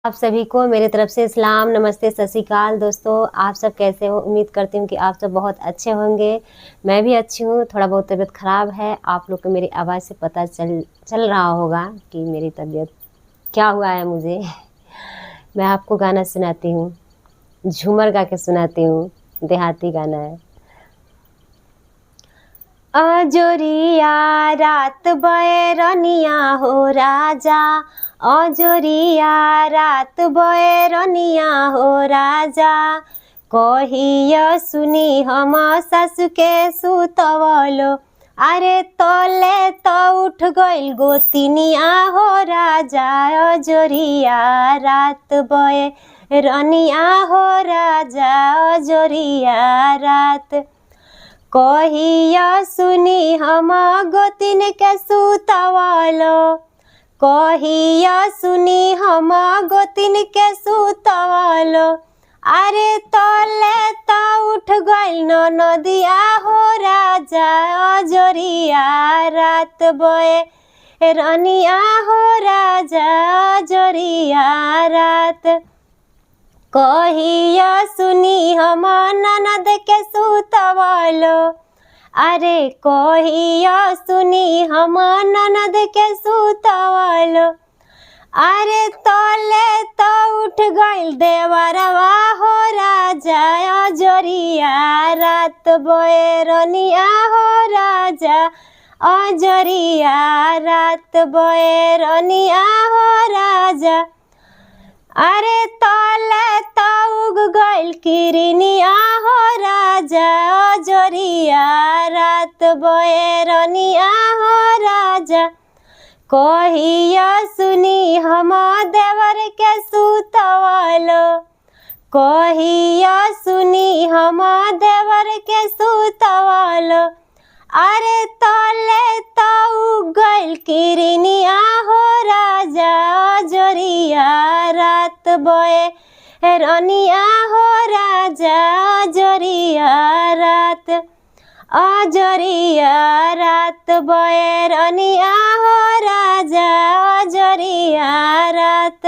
आप सभी को मेरे तरफ से सलाम, नमस्ते, सत श्री अकाल। दोस्तों, आप सब कैसे हो? उम्मीद करती हूँ कि आप सब बहुत अच्छे होंगे। मैं भी अच्छी हूँ। थोड़ा बहुत तबीयत ख़राब है। आप लोग को मेरी आवाज़ से पता चल रहा होगा कि मेरी तबीयत क्या हुआ है मुझे। मैं आपको गाना सुनाती हूँ, झूमर गा के सुनाती हूँ। देहाती गाना है। अजोरिया रात बैरनिया हो राजा, अजोरिया रात बैरनिया हो राजा। कहिया सुनी हम सासु के सुतवलो, अरे तले तो उठ गइल गोतिनिया हो राजा। अजोरिया रात बैरनिया हो राजा, अजोरिया रात। कहिया सुनी हम गोतिन के सुतवलो, कहिया सुनी हम गोतिन के सुतवलो। अरे तले तो उठ गइल नदिया हो राजा। अजोरिया रात बैरनिया हो राजा, अजोरिया रात। कहिया सुनी हम ननद के सुतवलो, अरे कहिया सुनी हम ननद के सुतवलो। अरे तले तो उठ गइल देवरवा हो राजा। अजोरिया रात बैरनिया हो राजा, अजोरिया रात बैरनिया हो राजा। अरे तले तो उग गइल किरनिया हो राजा। अजोरिया रात बैरनिया हो राजा। कहिया सुनी हम देवर के सुतवलो, कहिया सुनी हम देवर के सुतवलो। अरे तले तो उग गइल किरनिया हो राजा। अजोरिया रात बैरनिया हो राजा, अजोरिया रात। अजोरिया रात बैरनिया हो राजा, अजोरिया रात।